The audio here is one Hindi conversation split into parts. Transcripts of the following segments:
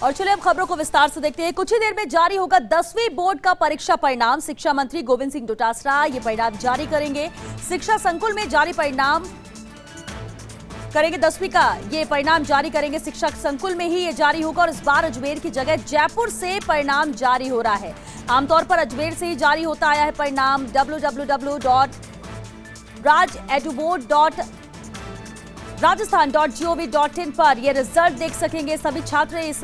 और चलिए अब खबरों को विस्तार से देखते हैं। कुछ ही देर में जारी होगा 10वीं बोर्ड का परीक्षा परिणाम। शिक्षा मंत्री गोविंद सिंह डोटासरा ये परिणाम जारी करेंगे। शिक्षा संकुल में जारी परिणाम करेंगे। 10वीं का ये परिणाम जारी करेंगे। शिक्षा संकुल में ही ये जारी होगा और इस बार अजमेर की जगह जयपुर से परिणाम जारी हो रहा है। आमतौर पर अजमेर से ही जारी होता आया है परिणाम। www.rajasthan.gov.in पर ये रिजल्ट देख सकेंगे। सभी छात्र इस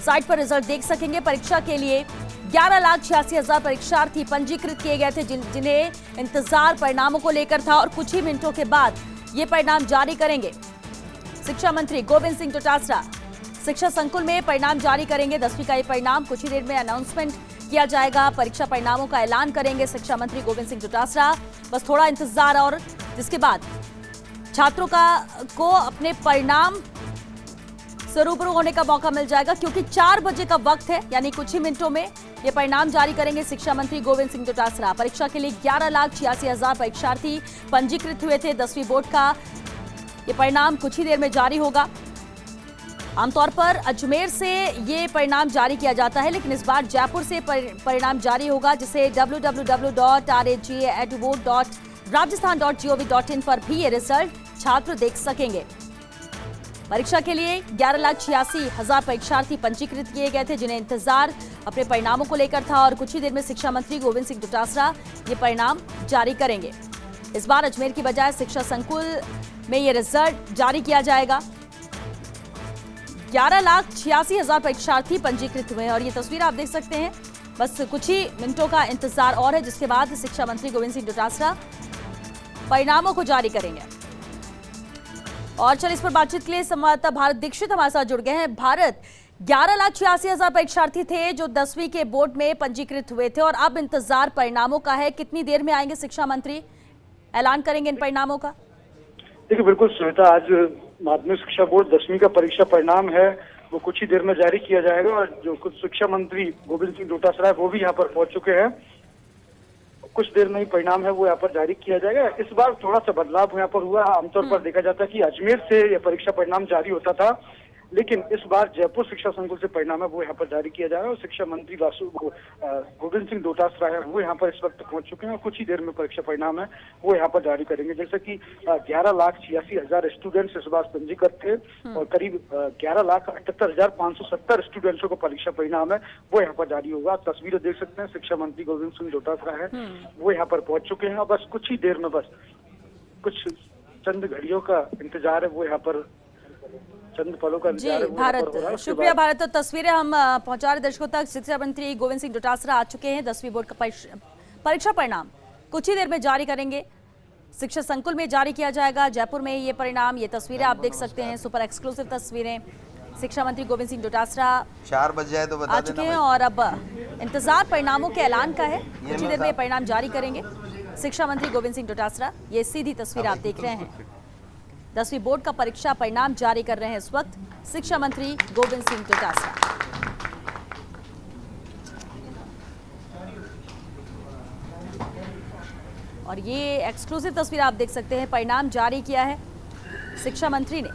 साइट पर रिजल्ट देख सकेंगे। परीक्षा के लिए 11,86,000 परीक्षार्थी पंजीकृत किए गए थे जिन्हें इंतजार परिणामों को लेकर था और कुछ ही मिनटों के बाद ये परिणाम जारी करेंगे। शिक्षा मंत्री गोविंद सिंह डोटासरा शिक्षा संकुल में परिणाम जारी करेंगे। 10वीं का ये परिणाम कुछ ही देर में अनाउंसमेंट किया जाएगा। परीक्षा परिणामों का ऐलान करेंगे शिक्षा मंत्री गोविंद सिंह डोटासरा। बस थोड़ा इंतजार और जिसके बाद छात्रों को अपने परिणाम से रूबरू होने का मौका मिल जाएगा, क्योंकि 4 बजे का वक्त है, यानी कुछ ही मिनटों में ये परिणाम जारी करेंगे शिक्षा मंत्री गोविंद सिंह डोटासरा। परीक्षा के लिए 11,86,000 परीक्षार्थी पंजीकृत हुए थे। 10वीं बोर्ड का ये परिणाम कुछ ही देर में जारी होगा। आमतौर पर अजमेर से ये परिणाम जारी किया जाता है, लेकिन इस बार जयपुर से परिणाम जारी होगा, जिसे www.rajasthan.gov.in पर भी ये रिजल्ट छात्र देख सकेंगे। परीक्षा के लिए 11,86,000 परीक्षार्थी पंजीकृत किए गए थे जिन्हें इंतजार अपने परिणामों को लेकर था और कुछ ही देर में शिक्षा मंत्री गोविंद सिंह डोटासरा ये परिणाम जारी करेंगे। इस बार अजमेर की बजाय शिक्षा संकुल में ये रिजल्ट जारी किया जाएगा। 11,86,000 परीक्षार्थी पंजीकृत हुए हैं और ये तस्वीर आप देख सकते हैं। बस कुछ ही मिनटों का इंतजार और है, जिसके बाद शिक्षा मंत्री गोविंद सिंह डोटासरा परिणामों को जारी करेंगे। और चलिए इस पर बातचीत के लिए संवाददाता भारत दीक्षित हमारे साथ जुड़ गए हैं। भारत, 11,86,000 परीक्षार्थी थे जो 10वीं के बोर्ड में पंजीकृत हुए थे और अब इंतजार परिणामों का है। कितनी देर में आएंगे शिक्षा मंत्री, ऐलान करेंगे इन परिणामों का? देखिए बिल्कुल श्वेता, आज माध्यमिक शिक्षा बोर्ड 10वीं का परीक्षा परिणाम है वो कुछ ही देर में जारी किया जाएगा और जो कुछ शिक्षा मंत्री गोविंद सिंह डोटासरा है वो भी यहाँ पर पहुंच चुके हैं। कुछ देर में ही परिणाम है वो यहाँ पर जारी किया जाएगा। इस बार थोड़ा सा बदलाव यहाँ पर हुआ। आमतौर पर देखा जाता है कि अजमेर से यह परीक्षा परिणाम जारी होता था, लेकिन इस बार जयपुर शिक्षा संकुल से परिणाम है वो यहाँ पर जारी किया जाएगा और शिक्षा मंत्री गोविंद सिंह डोटासरा है वो यहाँ पर इस वक्त पहुंच चुके हैं और कुछ ही देर में परीक्षा परिणाम है वो यहाँ पर जारी करेंगे। जैसे कि 11,86,000 स्टूडेंट्स इस बार पंजीकृत थे और करीब 11,78,570 स्टूडेंट्सों को परीक्षा परिणाम है वो यहाँ पर जारी होगा। तस्वीरें देख सकते हैं, शिक्षा मंत्री गोविंद सिंह डोटासरा है वो यहाँ पर पहुंच चुके हैं। बस कुछ ही देर में, बस कुछ चंद घड़ियों का इंतजार है वो यहाँ पर, चंद पलों का इंतजार है। भारत, शुक्रिया भारत। तो तस्वीरें हम पहुंचा रहे दर्शकों तक। शिक्षा मंत्री गोविंद सिंह डोटासरा आ चुके हैं। 10वीं बोर्ड का परीक्षा परिणाम कुछ ही देर में जारी करेंगे। शिक्षा संकुल में जारी किया जाएगा, जयपुर में ये परिणाम। ये तस्वीरें आप देख सकते हैं, सुपर एक्सक्लूसिव तस्वीरें। शिक्षा मंत्री गोविंद सिंह डोटासरा 4 बज जाए तो बता आ चुके हैं और अब इंतजार परिणामों के ऐलान का है। कुछ ही देर में परिणाम जारी करेंगे शिक्षा मंत्री गोविंद सिंह डोटासरा। ये सीधी तस्वीर आप देख रहे हैं। 10वीं बोर्ड का परीक्षा परिणाम जारी कर रहे हैं इस वक्त शिक्षा मंत्री गोविंद सिंह डोटासरा। और ये एक्सक्लूसिव तस्वीर आप देख सकते हैं, परिणाम जारी किया है शिक्षा मंत्री ने।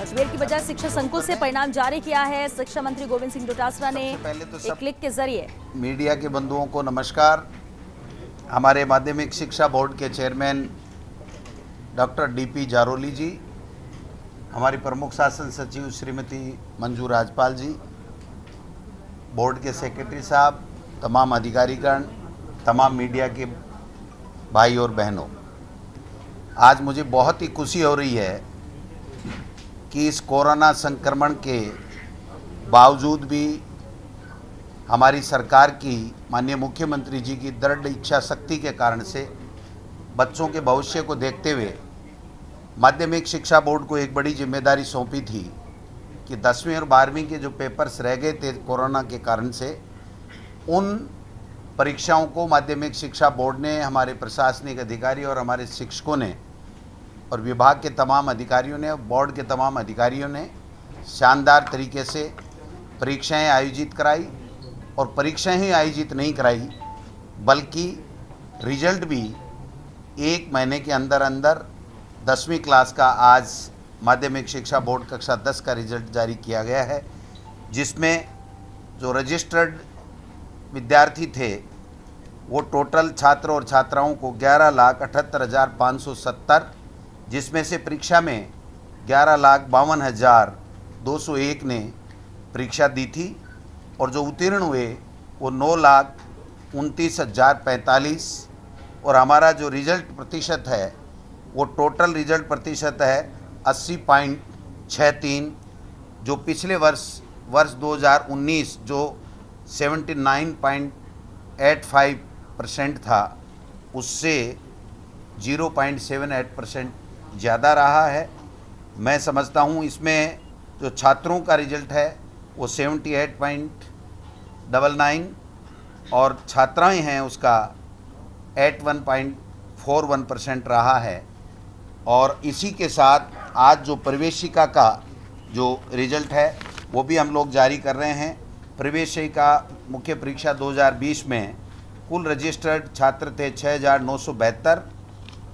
अजमेर की बजाय शिक्षा संकुल से परिणाम जारी किया है शिक्षा मंत्री गोविंद सिंह डोटासरा ने एक क्लिक के जरिए। मीडिया के बंधुओं को नमस्कार। हमारे माध्यमिक शिक्षा बोर्ड के चेयरमैन डॉक्टर डीपी जारोली जी, हमारी प्रमुख शासन सचिव श्रीमती मंजू राजपाल जी, बोर्ड के सेक्रेटरी साहब, तमाम अधिकारीगण, तमाम मीडिया के भाई और बहनों, आज मुझे बहुत ही खुशी हो रही है कि इस कोरोना संक्रमण के बावजूद भी हमारी सरकार की, माननीय मुख्यमंत्री जी की दृढ़ इच्छा शक्ति के कारण से बच्चों के भविष्य को देखते हुए माध्यमिक शिक्षा बोर्ड को एक बड़ी जिम्मेदारी सौंपी थी कि 10वीं और 12वीं के जो पेपर्स रह गए थे कोरोना के कारण से, उन परीक्षाओं को माध्यमिक शिक्षा बोर्ड ने, हमारे प्रशासनिक अधिकारी और हमारे शिक्षकों ने और विभाग के तमाम अधिकारियों ने, बोर्ड के तमाम अधिकारियों ने शानदार तरीके से परीक्षाएं आयोजित कराई और परीक्षाएं ही आयोजित नहीं कराई बल्कि रिजल्ट भी 1 महीने के अंदर अंदर 10वीं क्लास का आज माध्यमिक शिक्षा बोर्ड कक्षा 10 का रिजल्ट जारी किया गया है, जिसमें जो रजिस्टर्ड विद्यार्थी थे वो टोटल छात्र और छात्राओं को 11,78,570, जिसमें से परीक्षा में 11,52,201 ने परीक्षा दी थी और जो उत्तीर्ण हुए वो 9,29,045 और हमारा जो रिजल्ट प्रतिशत है वो टोटल रिजल्ट प्रतिशत है 80.63, जो पिछले वर्ष 2019 जो 79.85% था उससे 0.78% ज़्यादा रहा है। मैं समझता हूँ इसमें जो छात्रों का रिजल्ट है वो 78.99 और छात्राएं हैं उसका 81.41% रहा है। और इसी के साथ आज जो प्रवेशिका का जो रिजल्ट है वो भी हम लोग जारी कर रहे हैं। प्रवेशिका मुख्य परीक्षा 2020 में कुल रजिस्टर्ड छात्र थे 6,972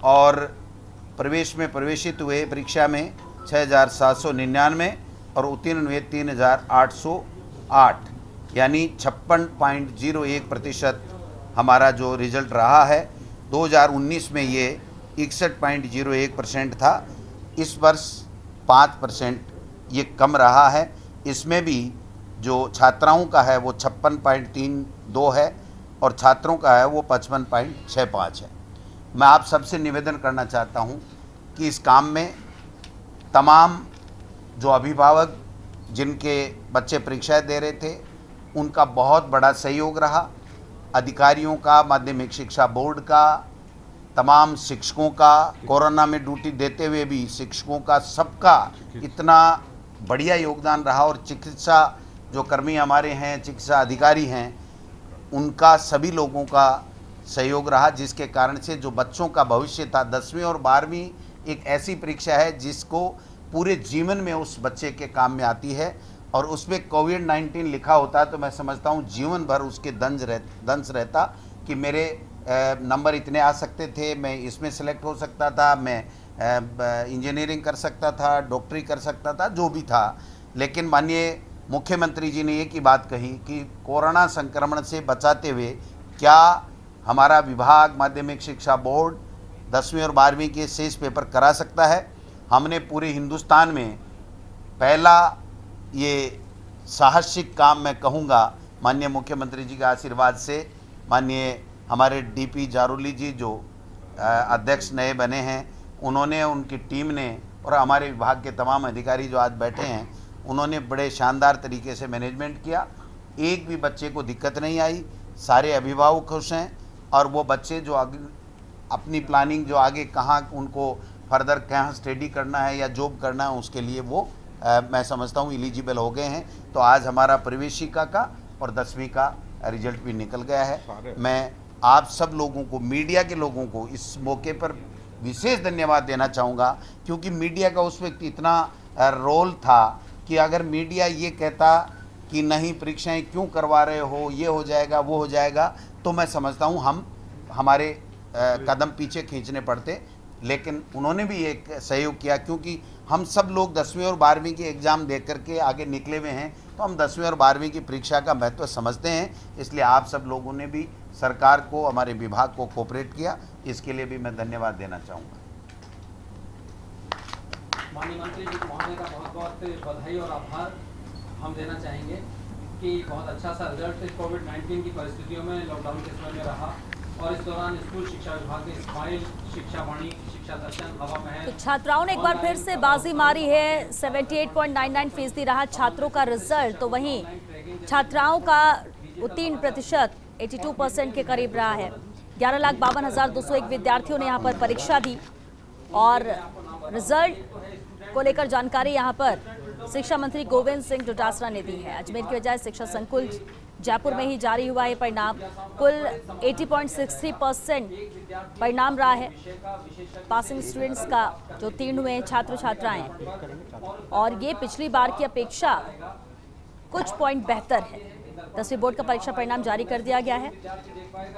और प्रवेश में प्रवेशित हुए परीक्षा में 6,799 और उत्तीर्ण हुए 3,808, यानी 56.01% हमारा जो रिजल्ट रहा है। 2019 में ये 61.01% था, इस वर्ष 5% ये कम रहा है। इसमें भी जो छात्राओं का है वो 56.32 है और छात्रों का है वो 55.65 है। मैं आप सबसे निवेदन करना चाहता हूं कि इस काम में तमाम जो अभिभावक जिनके बच्चे परीक्षाएं दे रहे थे उनका बहुत बड़ा सहयोग रहा, अधिकारियों का, माध्यमिक शिक्षा बोर्ड का, तमाम शिक्षकों का, कोरोना में ड्यूटी देते हुए भी शिक्षकों का, सबका इतना बढ़िया योगदान रहा और चिकित्सा जो कर्मी हमारे हैं, चिकित्सा अधिकारी हैं, उनका सभी लोगों का सहयोग रहा, जिसके कारण से जो बच्चों का भविष्य था 10वीं और 12वीं एक ऐसी परीक्षा है जिसको पूरे जीवन में उस बच्चे के काम में आती है और उसमें कोविड-19 लिखा होता है तो मैं समझता हूँ जीवन भर उसके दंश रहता कि मेरे नंबर इतने आ सकते थे, मैं इसमें सेलेक्ट हो सकता था, मैं इंजीनियरिंग कर सकता था, डॉक्टरी कर सकता था, जो भी था। लेकिन माननीय मुख्यमंत्री जी ने एक ही बात कही कि कोरोना संक्रमण से बचाते हुए क्या हमारा विभाग माध्यमिक शिक्षा बोर्ड 10वीं और 12वीं के शेष पेपर करा सकता है। हमने पूरे हिंदुस्तान में पहला ये साहसिक काम मैं कहूँगा माननीय मुख्यमंत्री जी के आशीर्वाद से, माननीय हमारे डीपी जारोली जी जो अध्यक्ष नए बने हैं, उन्होंने, उनकी टीम ने और हमारे विभाग के तमाम अधिकारी जो आज बैठे हैं उन्होंने बड़े शानदार तरीके से मैनेजमेंट किया। एक भी बच्चे को दिक्कत नहीं आई, सारे अभिभावक खुश हैं और वो बच्चे जो अपनी प्लानिंग जो आगे कहाँ उनको फर्दर कहाँ स्टडी करना है या जॉब करना है उसके लिए वो मैं समझता हूँ एलिजिबल हो गए हैं। तो आज हमारा प्रवेशिका का और 10वीं का रिजल्ट भी निकल गया है। मैं आप सब लोगों को, मीडिया के लोगों को इस मौके पर विशेष धन्यवाद देना चाहूँगा, क्योंकि मीडिया का उस वक्त इतना रोल था कि अगर मीडिया ये कहता कि नहीं परीक्षाएं क्यों करवा रहे हो, ये हो जाएगा, वो हो जाएगा, तो मैं समझता हूँ हमारे कदम पीछे खींचने पड़ते। लेकिन उन्होंने भी एक सहयोग किया, क्योंकि हम सब लोग 10वीं और 12वीं की एग्ज़ाम दे करके आगे निकले हुए हैं, तो हम 10वीं और 12वीं की परीक्षा का महत्व समझते हैं। इसलिए आप सब लोगों ने भी सरकार को, हमारे विभाग को कोऑपरेट किया, इसके लिए भी मैं धन्यवाद देना चाहूँगा। माननीय मंत्री जी महोदय का बहुत बहुत बधाई और आभार हम देना चाहेंगे कि बहुत अच्छा सा रिजल्ट कोविड-19 की परिस्थितियों में, लॉकडाउन के समय में रहा और इस दौरान स्कूल शिक्षा विभाग ने स्माइल, शिक्षा वाणी, शिक्षा दर्शन, हवा महल। तो छात्राओं ने एक बार फिर से बाजी मारी है। 78.99% रहा छात्रों का रिजल्ट, तो वहीं छात्राओं का उत्तीर्ण प्रतिशत 82% के करीब रहा है। 11,52,201 विद्यार्थियों ने यहाँ पर परीक्षा दी और रिजल्ट को लेकर जानकारी यहाँ पर शिक्षा मंत्री गोविंद सिंह डोटासरा ने दी है। अजमेर के बजाय शिक्षा संकुल जयपुर में ही जारी हुआ है परिणाम। कुल 80.63% परिणाम रहा है पासिंग स्टूडेंट्स का, जो उत्तीर्ण हुए छात्र छात्राएं, और ये पिछली बार की अपेक्षा कुछ पॉइंट बेहतर है। 10वीं बोर्ड का परीक्षा परिणाम जारी कर दिया गया है।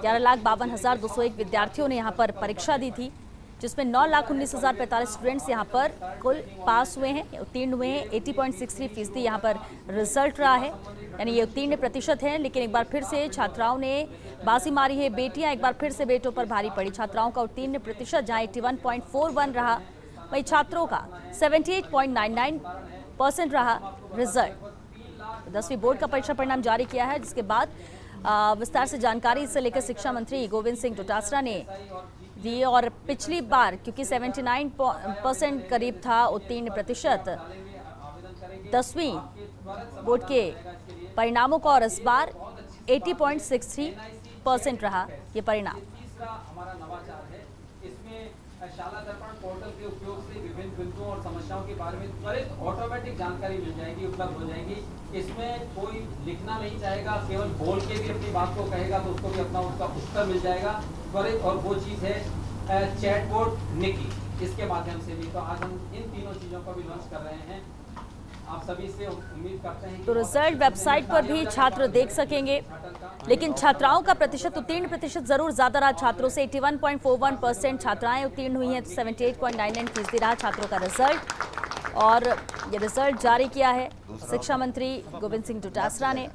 11,52,201 विद्यार्थियों ने यहाँ पर परीक्षा दी थी, जिसमें 9,19,045 स्टूडेंट्स यहाँ पर कुल पास हुए हैं, उत्तीर्ण हुए हैं। 80.63% यहाँ पर रिजल्ट रहा है, यानी ये उत्तीर्ण प्रतिशत है। लेकिन एक बार फिर से छात्राओं ने बाजी मारी है। बेटियां एक बार फिर से बेटों पर भारी पड़ी। छात्राओं का उत्तीर्ण प्रतिशत जहाँ 81.41 रहा, वहीं छात्रों का 78.99% रहा रिजल्ट। 10वीं बोर्ड का परीक्षा परिणाम जारी किया है, जिसके बाद विस्तार से जानकारी इसे लेकर शिक्षा मंत्री गोविंद सिंह डोटासरा ने दी। और पिछली बार क्योंकि 79% करीब था उत्तीर्ण प्रतिशत 10वीं बोर्ड के परिणामों का, और इस बार 80.63% रहा ये परिणाम। हमारा नवाचार है, इसमें शाला दर्पण पोर्टल के उपयोग से विभिन्न बिंदुओं और समस्याओं के बारे में त्वरित ऑटोमेटिक जानकारी मिल जाएगी, उपलब्ध हो जाएगी। इसमें कोई लिखना नहीं चाहेगा, केवल बोल के भी अपनी बात को कहेगा तो उसको भी अपना उसका उत्तर मिल जाएगा त्वरित। और वो चीज़ है चैटबॉट निकी, इसके माध्यम से भी। तो आज हम इन तीनों चीज़ों को भी लॉन्च कर रहे हैं। आप सभी से उम्मीद करते हैं तो रिजल्ट वेबसाइट पर भी छात्र देख सकेंगे, लेकिन छात्राओं का प्रतिशत, उत्तीर्ण प्रतिशत जरूर ज्यादा रहा छात्रों से। 81.41% छात्राएं उत्तीर्ण हुई हैं, तो 78.99% रहा छात्रों का रिजल्ट। और ये रिजल्ट जारी किया है शिक्षा मंत्री गोविंद सिंह डोटासरा ने।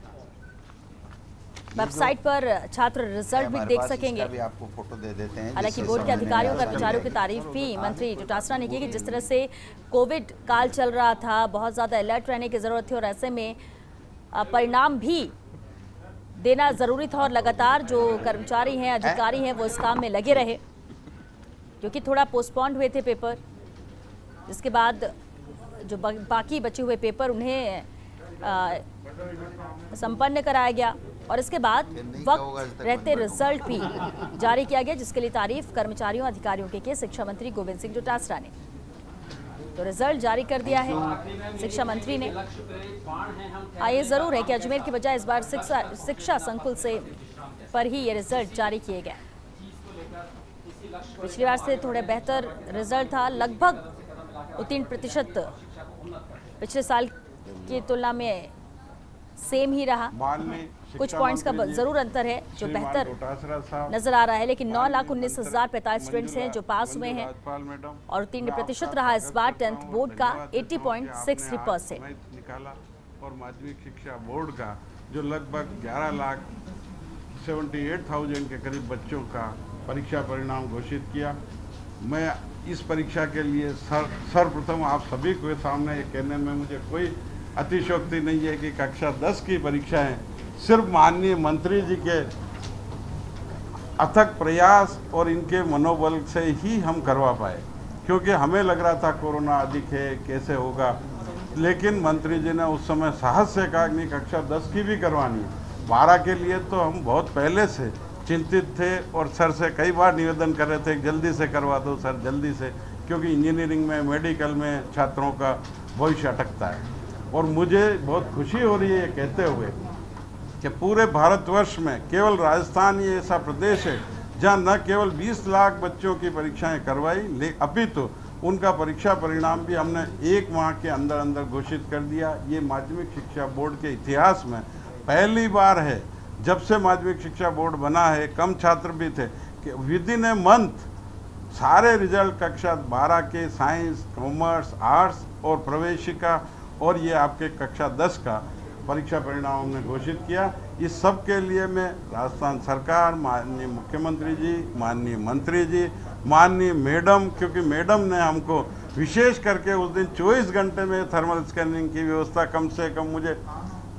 वेबसाइट पर छात्र रिजल्ट भी देख सकेंगे। भी आपको फोटो दे देते हैं। हालांकि बोर्ड के अधिकारियों और कर्मचारियों की तारीफ भी मंत्री डोटासरा ने की कि जिस तरह से कोविड काल चल रहा था, बहुत ज़्यादा अलर्ट रहने की ज़रूरत थी, और ऐसे में परिणाम भी देना ज़रूरी था। और लगातार जो कर्मचारी हैं, अधिकारी हैं, वो इस काम में लगे रहे, क्योंकि थोड़ा पोस्टपोन्ड हुए थे पेपर, जिसके बाद जो बाकी बचे हुए पेपर उन्हें संपन्न कराया गया। और इसके बाद वक्त रहते रिजल्ट भी जारी किया गया, जिसके लिए तारीफ कर्मचारियों अधिकारियों के शिक्षा मंत्री गोविंद सिंह डोटासरा ने। तो रिजल्ट जारी कर दिया है शिक्षा मंत्री ने। ये जरूर है कि अजमेर की बजाय इस बार शिक्षा संकुल से पर ही ये रिजल्ट जारी किए गए। पिछली बार से थोड़े बेहतर रिजल्ट था, लगभग उत्तीर्ण प्रतिशत पिछले साल की तुलना में सेम ही रहा। कुछ पॉइंट्स का जरूर अंतर है जो बेहतर नजर आ रहा है, लेकिन 9,19,045 स्टूडेंट्स हैं जो पास हुए हैं, और उत्तीर्ण प्रतिशत रहा इस बार 10th बोर्ड का 80.63%। और माध्यमिक शिक्षा बोर्ड का जो लगभग 11,78,000 के करीब बच्चों का परीक्षा परिणाम घोषित किया। मैं इस परीक्षा के लिए सर्वप्रथम आप सभी के सामने ये कहने में मुझे कोई अतिशयोक्ति नहीं है कि कक्षा 10 की परीक्षाएं सिर्फ माननीय मंत्री जी के अथक प्रयास और इनके मनोबल से ही हम करवा पाए, क्योंकि हमें लग रहा था कोरोना अधिक है, कैसे होगा। लेकिन मंत्री जी ने उस समय साहस से कहा नहीं, कक्षा 10 की भी करवानी है। 12 के लिए तो हम बहुत पहले से चिंतित थे और सर से कई बार निवेदन कर रहे थे जल्दी से करवा दो सर, जल्दी से, क्योंकि इंजीनियरिंग में, मेडिकल में छात्रों का भविष्य अटकता है। और मुझे बहुत खुशी हो रही है ये कहते हुए कि पूरे भारतवर्ष में केवल राजस्थान ही ऐसा प्रदेश है जहाँ न केवल 20 लाख बच्चों की परीक्षाएं करवाई, अपितु उनका परीक्षा परिणाम भी हमने 1 माह के अंदर अंदर घोषित कर दिया। ये माध्यमिक शिक्षा बोर्ड के इतिहास में पहली बार है, जब से माध्यमिक शिक्षा बोर्ड बना है, कम छात्र भी थे, कि विद इन ए मंथ सारे रिजल्ट कक्षा 12 के साइंस, कॉमर्स, आर्ट्स और प्रवेशिका और ये आपके कक्षा 10 का परीक्षा परिणाम हमने घोषित किया। इस सब के लिए मैं राजस्थान सरकार, माननीय मुख्यमंत्री जी, माननीय मंत्री जी, माननीय मैडम, क्योंकि मैडम ने हमको विशेष करके उस दिन 24 घंटे में थर्मल स्कैनिंग की व्यवस्था, कम से कम मुझे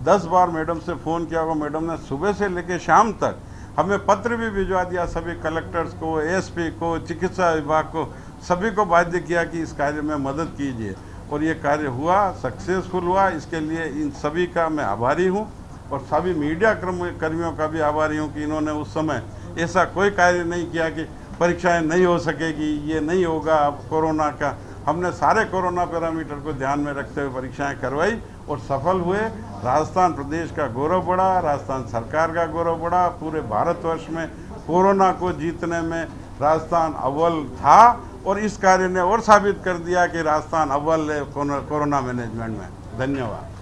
10 बार मैडम से फ़ोन किया होगा। मैडम ने सुबह से लेकर शाम तक हमें पत्र भी भिजवा दिया, सभी कलेक्टर्स को, एएसपी को, चिकित्सा विभाग को, सभी को बाध्य किया कि इस कार्य में मदद कीजिए। और ये कार्य हुआ, सक्सेसफुल हुआ। इसके लिए इन सभी का मैं आभारी हूँ, और सभी मीडिया कर्मियों का भी आभारी हूँ कि इन्होंने उस समय ऐसा कोई कार्य नहीं किया कि परीक्षाएं नहीं हो सकेगी, ये नहीं होगा अब कोरोना का। हमने सारे कोरोना पैरामीटर को ध्यान में रखते हुए परीक्षाएं करवाई और सफल हुए। राजस्थान प्रदेश का गौरव बढ़ा, राजस्थान सरकार का गौरव बढ़ा। पूरे भारतवर्ष में कोरोना को जीतने में राजस्थान अव्वल था, और इस कार्य ने और साबित कर दिया कि राजस्थान अव्वल है कोरोना मैनेजमेंट में। धन्यवाद।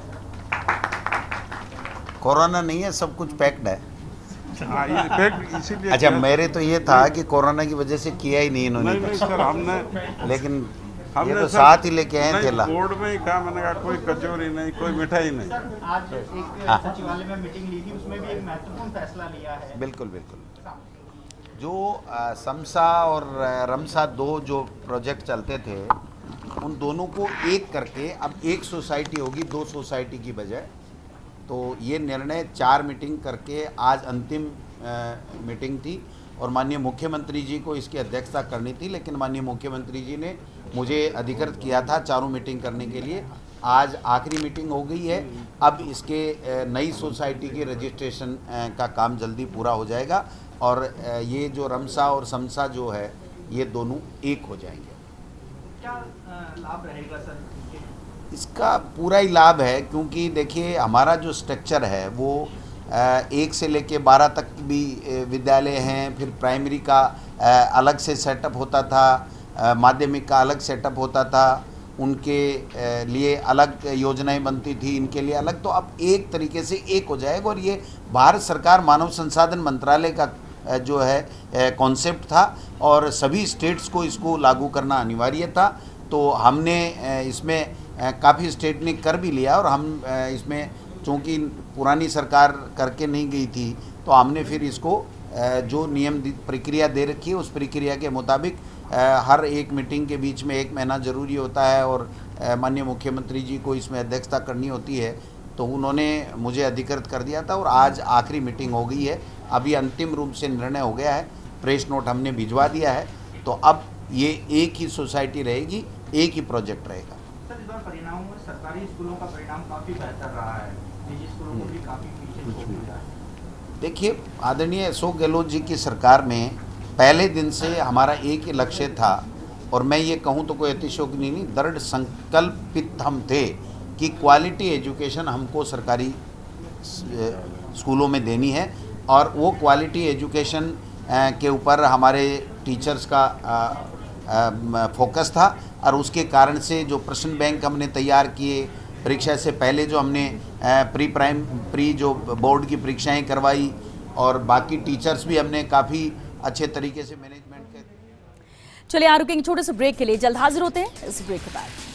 कोरोना नहीं है, सब कुछ पैक्ड है। हाँ, ये fact इसीलिए अच्छा, किया- मेरे तो ये था कि कोरोना की वजह से किया ही नहीं इन्होंने, नहीं सर, हमने लेकिन ये तो सर- साथ ही लेके आए नहीं, थेला। बोर्ड में ही कहा, मैंने कहा कोई कचौरी नहीं, कोई मिठाई नहीं। आज एक सचिवालय में मीटिंग ली थी, उसमें भी एक महत्वपूर्ण फैसला लिया है। बिल्कुल बिल्कुल। जो समसा और रमसा 2 जो प्रोजेक्ट चलते थे, उन दोनों को एक करके अब एक सोसाइटी होगी, 2 सोसाइटी की बजाय। तो ये निर्णय 4 मीटिंग करके आज अंतिम मीटिंग थी और माननीय मुख्यमंत्री जी को इसकी अध्यक्षता करनी थी, लेकिन माननीय मुख्यमंत्री जी ने मुझे अधिकृत किया था चारों मीटिंग करने के लिए। आज आखिरी मीटिंग हो गई है। अब इसके नई सोसाइटी के रजिस्ट्रेशन का काम जल्दी पूरा हो जाएगा और ये जो रमसा और समसा जो है, ये दोनों एक हो जाएंगे। क्या लाभ रहेगा सर? इसका पूरा ही लाभ है, क्योंकि देखिए हमारा जो स्ट्रक्चर है वो 1 से लेके 12 तक भी विद्यालय हैं, फिर प्राइमरी का अलग से सेटअप होता था, माध्यमिक का अलग सेटअप होता था, उनके लिए अलग योजनाएं बनती थी, इनके लिए अलग। तो अब एक तरीके से एक हो जाएगा और ये भारत सरकार मानव संसाधन मंत्रालय का जो है कॉन्सेप्ट था और सभी स्टेट्स को इसको लागू करना अनिवार्य था। तो हमने इसमें काफ़ी स्टेट ने कर भी लिया और हम इसमें चूँकि पुरानी सरकार करके नहीं गई थी, तो हमने फिर इसको जो नियम प्रक्रिया दे रखी है उस प्रक्रिया के मुताबिक हर एक मीटिंग के बीच में 1 महीना ज़रूरी होता है और माननीय मुख्यमंत्री जी को इसमें अध्यक्षता करनी होती है, तो उन्होंने मुझे अधिकृत कर दिया था और आज आखिरी मीटिंग हो गई है। अभी अंतिम रूप से निर्णय हो गया है, प्रेस नोट हमने भिजवा दिया है। तो अब ये एक ही सोसाइटी रहेगी, एक ही प्रोजेक्ट रहेगा। सर, इस बार परिणामों में सरकारी स्कूलों का परिणाम काफ़ी बेहतर रहा है, निजी स्कूलों को भी काफ़ी पीछे छोड़ दिया है। देखिए, आदरणीय अशोक गहलोत जी की सरकार में पहले दिन से हमारा एक ही लक्ष्य था और मैं ये कहूँ तो कोई अतिशयोक्ति नहीं, दृढ़ संकल्पित हम थे कि क्वालिटी एजुकेशन हमको सरकारी स्कूलों में देनी है और वो क्वालिटी एजुकेशन के ऊपर हमारे टीचर्स का फोकस था और उसके कारण से जो प्रश्न बैंक हमने तैयार किए, परीक्षा से पहले जो हमने प्री जो बोर्ड की परीक्षाएं करवाई और बाकी टीचर्स भी हमने काफ़ी अच्छे तरीके से मैनेजमेंट के। चलिए, आ रुकेंगे छोटे से ब्रेक के लिए, जल्द हाजिर होते हैं इस ब्रेक के बाद।